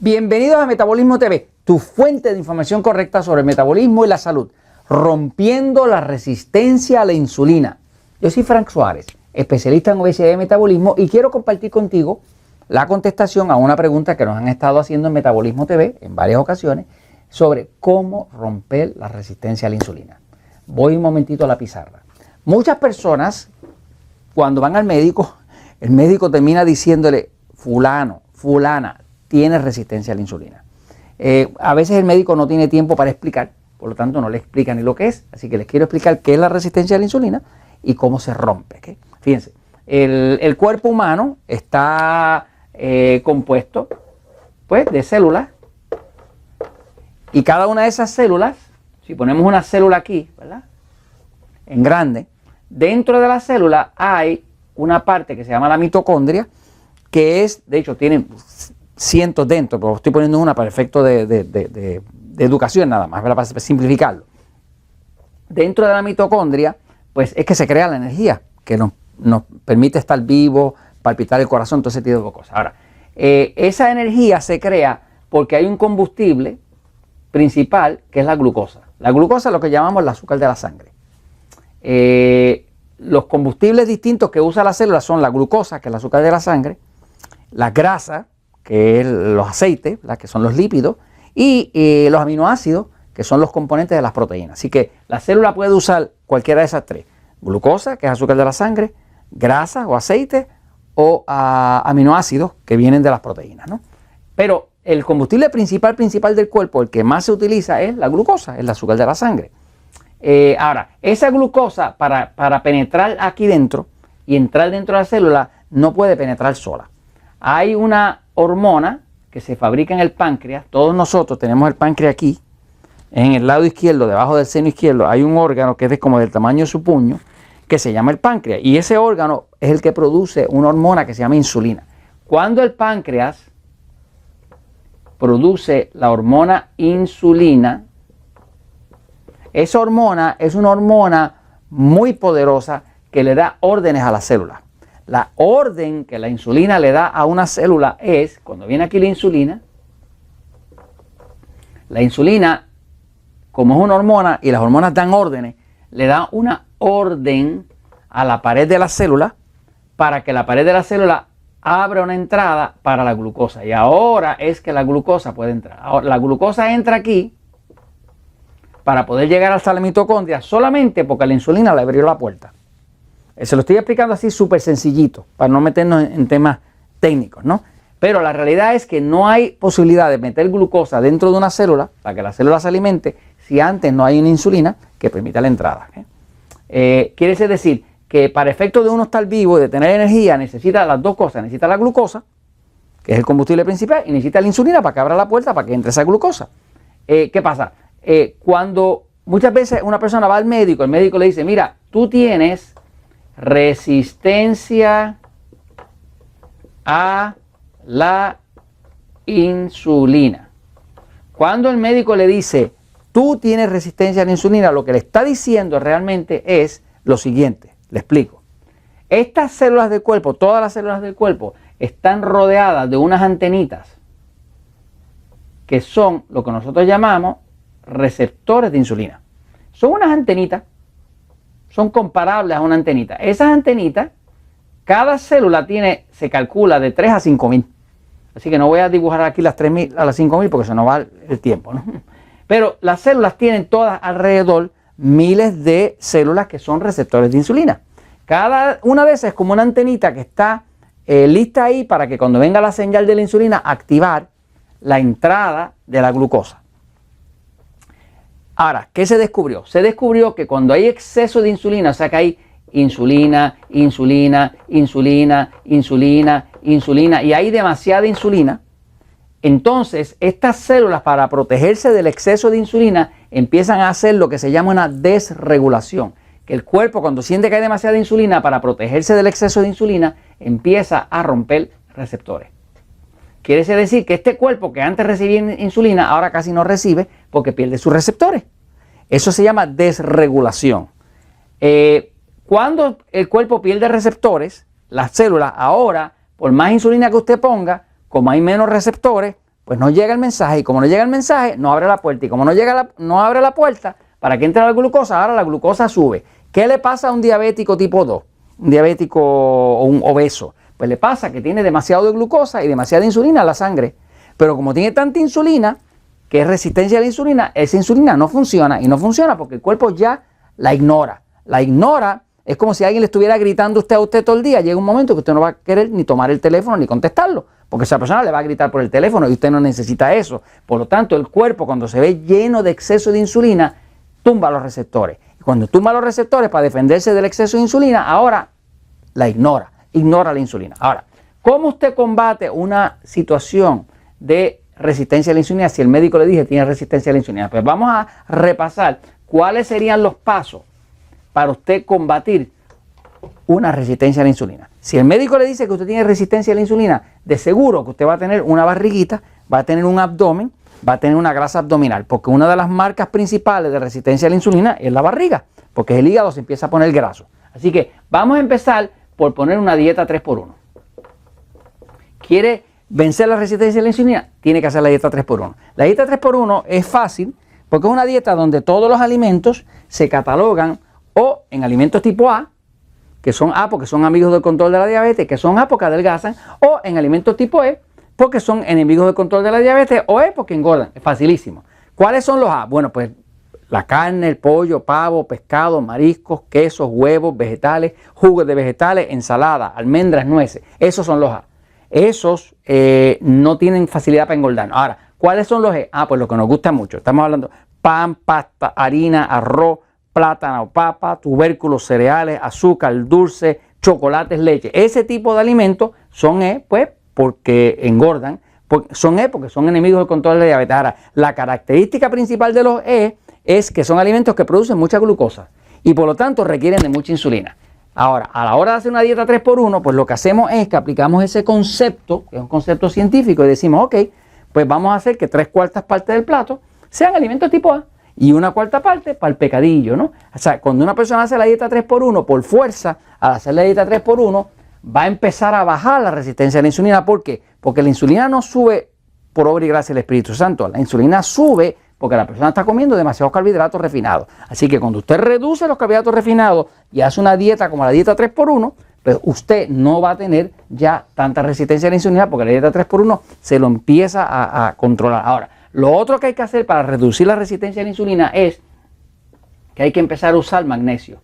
Bienvenidos a Metabolismo TV, tu fuente de información correcta sobre el metabolismo y la salud, rompiendo la resistencia a la insulina. Yo soy Frank Suárez, especialista en obesidad y metabolismo, y quiero compartir contigo la contestación a una pregunta que nos han estado haciendo en Metabolismo TV en varias ocasiones sobre cómo romper la resistencia a la insulina. Voy un momentito a la pizarra. Muchas personas, cuando van al médico, el médico termina diciéndole, fulano, fulana, tiene resistencia a la insulina. A veces el médico no tiene tiempo para explicar, por lo tanto no le explica ni lo que es, así que les quiero explicar qué es la resistencia a la insulina y cómo se rompe. ¿Okay? Fíjense, el cuerpo humano está compuesto pues, de células, y cada una de esas células, si ponemos una célula aquí, ¿verdad? En grande, dentro de la célula hay una parte que se llama la mitocondria, que es, de hecho, tiene cientos dentro, pero estoy poniendo una para efecto de educación nada más, para simplificarlo. Dentro de la mitocondria, pues es que se crea la energía que nos permite estar vivos, palpitar el corazón, todo ese tipo de cosas. Ahora, esa energía se crea porque hay un combustible principal que es la glucosa. La glucosa es lo que llamamos el azúcar de la sangre. Los combustibles distintos que usa la célula son la glucosa, que es el azúcar de la sangre, la grasa, que es los aceites, que son los lípidos, y los aminoácidos, que son los componentes de las proteínas. Así que la célula puede usar cualquiera de esas tres: glucosa, que es azúcar de la sangre, grasa o aceite, o aminoácidos que vienen de las proteínas, ¿no? Pero el combustible principal del cuerpo, el que más se utiliza, es la glucosa, es el azúcar de la sangre. Ahora, esa glucosa para penetrar aquí dentro y entrar dentro de la célula no puede penetrar sola. Hay una hormona que se fabrica en el páncreas. Todos nosotros tenemos el páncreas aquí, en el lado izquierdo, debajo del seno izquierdo, hay un órgano que es como del tamaño de su puño, que se llama el páncreas. Y ese órgano es el que produce una hormona que se llama insulina. Cuando el páncreas produce la hormona insulina, esa hormona es una hormona muy poderosa que le da órdenes a las células. La orden que la insulina le da a una célula es, cuando viene aquí la insulina, como es una hormona y las hormonas dan órdenes, le da una orden a la pared de la célula para que la pared de la célula abra una entrada para la glucosa. Y ahora es que la glucosa puede entrar. Ahora, la glucosa entra aquí para poder llegar hasta la mitocondria solamente porque la insulina le abrió la puerta. Se lo estoy explicando así súper sencillito, para no meternos en temas técnicos, ¿no? Pero la realidad es que no hay posibilidad de meter glucosa dentro de una célula para que la célula se alimente si antes no hay una insulina que permita la entrada. Quiere decir que para efecto de uno estar vivo y de tener energía necesita las dos cosas. Necesita la glucosa, que es el combustible principal, y necesita la insulina para que abra la puerta para que entre esa glucosa. ¿Qué pasa? Cuando muchas veces una persona va al médico, el médico le dice, mira, tú tienes resistencia a la insulina. Cuando el médico le dice, tú tienes resistencia a la insulina, lo que le está diciendo realmente es lo siguiente. Le explico. Estas células del cuerpo, todas las células del cuerpo, están rodeadas de unas antenitas que son lo que nosotros llamamos receptores de insulina. Son unas antenitas, son comparables a una antenita. Esas antenitas, cada célula tiene, se calcula, de 3 a 5.000. Así que no voy a dibujar aquí las 3.000 a las 5.000 porque se nos va el tiempo, ¿no? Pero las células tienen todas alrededor miles de células que son receptores de insulina. Cada una de esas es como una antenita que está lista ahí para que cuando venga la señal de la insulina activar la entrada de la glucosa. Ahora, ¿qué se descubrió? Se descubrió que cuando hay exceso de insulina, o sea que hay insulina, y hay demasiada insulina, entonces estas células, para protegerse del exceso de insulina, empiezan a hacer lo que se llama una desregulación. Que el cuerpo, cuando siente que hay demasiada insulina, para protegerse del exceso de insulina, empieza a romper receptores. Quiere decir que este cuerpo que antes recibía insulina, ahora casi no recibe porque pierde sus receptores. Eso se llama desregulación. Cuando el cuerpo pierde receptores, las células ahora, por más insulina que usted ponga, como hay menos receptores, pues no llega el mensaje, y como no llega el mensaje, no abre la puerta, y como no abre la puerta, para que entre la glucosa, ahora la glucosa sube. ¿Qué le pasa a un diabético tipo 2? Un diabético o un obeso. Pues le pasa que tiene demasiado de glucosa y demasiada insulina en la sangre. Pero como tiene tanta insulina, que es resistencia a la insulina, esa insulina no funciona. Y no funciona porque el cuerpo ya la ignora. La ignora es como si alguien le estuviera gritando a usted todo el día. Llega un momento que usted no va a querer ni tomar el teléfono ni contestarlo. Porque esa persona le va a gritar por el teléfono y usted no necesita eso. Por lo tanto, el cuerpo, cuando se ve lleno de exceso de insulina, tumba los receptores. Y cuando tumba los receptores para defenderse del exceso de insulina, ahora la ignora la insulina. Ahora, ¿cómo usted combate una situación de resistencia a la insulina si el médico le dice tiene resistencia a la insulina? Pues vamos a repasar cuáles serían los pasos para usted combatir una resistencia a la insulina. Si el médico le dice que usted tiene resistencia a la insulina, de seguro que usted va a tener una barriguita, va a tener un abdomen, va a tener una grasa abdominal, porque una de las marcas principales de resistencia a la insulina es la barriga, porque el hígado se empieza a poner graso. Así que vamos a empezar por poner una dieta 3x1. ¿Quiere vencer la resistencia a la insulina? Tiene que hacer la dieta 3x1. La dieta 3x1 es fácil porque es una dieta donde todos los alimentos se catalogan o en alimentos tipo A, que son A porque son amigos del control de la diabetes, que son A porque adelgazan, o en alimentos tipo E porque son enemigos del control de la diabetes, o E porque engordan. Es facilísimo. ¿Cuáles son los A? Bueno, pues la carne, el pollo, pavo, pescado, mariscos, quesos, huevos, vegetales, jugos de vegetales, ensalada, almendras, nueces. Esos son los A. Esos no tienen facilidad para engordar. Ahora, ¿cuáles son los E? Pues lo que nos gusta mucho. Estamos hablando pan, pasta, harina, arroz, plátano, papa, tubérculos, cereales, azúcar, dulce, chocolates, leche. Ese tipo de alimentos son E, pues, porque engordan. Son E porque son enemigos del control de la diabetes. Ahora, la característica principal de los E es que son alimentos que producen mucha glucosa y por lo tanto requieren de mucha insulina. Ahora, a la hora de hacer una dieta 3x1, pues lo que hacemos es que aplicamos ese concepto, que es un concepto científico, y decimos, ok, pues vamos a hacer que 3/4 partes del plato sean alimentos tipo A y 1/4 parte para el pecadillo, ¿no? O sea, cuando una persona hace la dieta 3x1, por fuerza, al hacer la dieta 3x1, va a empezar a bajar la resistencia a la insulina. ¿Por qué? Porque la insulina no sube por obra y gracia del Espíritu Santo. La insulina sube porque la persona está comiendo demasiados carbohidratos refinados. Así que cuando usted reduce los carbohidratos refinados y hace una dieta como la dieta 3x1, pues usted no va a tener ya tanta resistencia a la insulina porque la dieta 3x1 se lo empieza a controlar. Ahora, lo otro que hay que hacer para reducir la resistencia a la insulina es que hay que empezar a usar magnesio.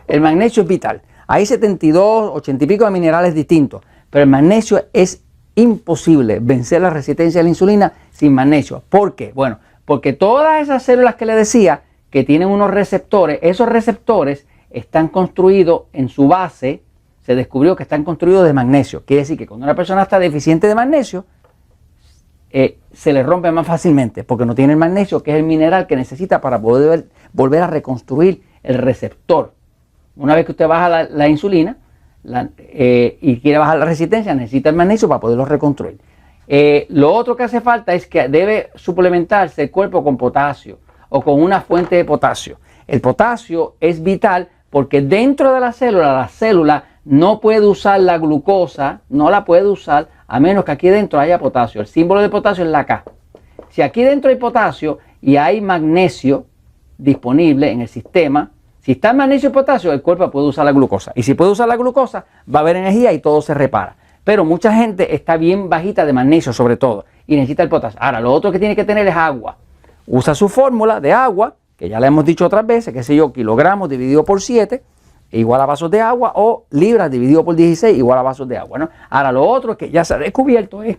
El magnesio es vital. Hay 72, 80 y pico de minerales distintos, pero el magnesio es imposible vencer la resistencia a la insulina sin magnesio. ¿Por qué? Bueno, porque todas esas células que le decía que tienen unos receptores, esos receptores están construidos en su base, se descubrió que están construidos de magnesio. Quiere decir que cuando una persona está deficiente de magnesio, se le rompe más fácilmente porque no tiene el magnesio, que es el mineral que necesita para poder volver a reconstruir el receptor. Una vez que usted baja la insulina y quiere bajar la resistencia, necesita el magnesio para poderlo reconstruir. Lo otro que hace falta es que debe suplementarse el cuerpo con potasio o con una fuente de potasio. El potasio es vital porque dentro de la célula no puede usar la glucosa, no la puede usar a menos que aquí dentro haya potasio. El símbolo de potasio es la K. Si aquí dentro hay potasio y hay magnesio disponible en el sistema, si está el magnesio y potasio, el cuerpo puede usar la glucosa. Y si puede usar la glucosa, va a haber energía y todo se repara. Pero mucha gente está bien bajita de magnesio sobre todo y necesita el potasio. Ahora, lo otro que tiene que tener es agua. Usa su fórmula de agua, que ya le hemos dicho otras veces, qué sé yo, kilogramos dividido por 7 igual a vasos de agua, o libras dividido por 16 igual a vasos de agua, ¿no? Ahora, lo otro que ya se ha descubierto es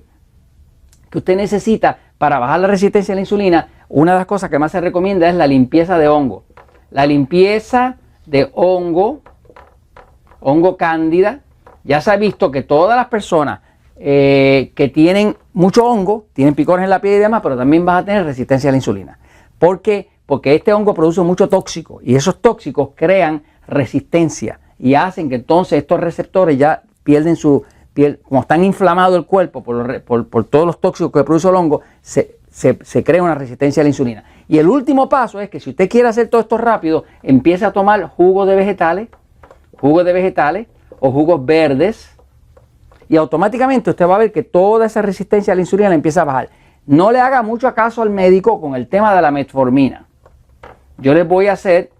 que usted necesita, para bajar la resistencia a la insulina, una de las cosas que más se recomienda es la limpieza de hongo. La limpieza de hongo cándida. Ya se ha visto que todas las personas que tienen mucho hongo, tienen picores en la piel y demás, pero también van a tener resistencia a la insulina. ¿Por qué? Porque este hongo produce mucho tóxico y esos tóxicos crean resistencia y hacen que entonces estos receptores ya pierden su piel, como están inflamados el cuerpo por todos los tóxicos que produce el hongo, se crea una resistencia a la insulina. Y el último paso es que si usted quiere hacer todo esto rápido, empiece a tomar jugos de vegetales o jugos verdes y automáticamente usted va a ver que toda esa resistencia a la insulina le empieza a bajar. No le haga mucho caso al médico con el tema de la metformina. Yo les voy a hacer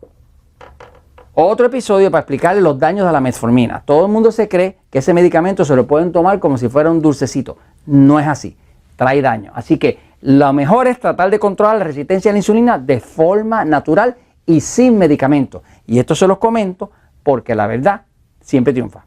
otro episodio para explicarles los daños de la metformina. Todo el mundo se cree que ese medicamento se lo pueden tomar como si fuera un dulcecito. No es así, trae daño. Así que lo mejor es tratar de controlar la resistencia a la insulina de forma natural y sin medicamentos. Y esto se los comento porque la verdad siempre triunfa.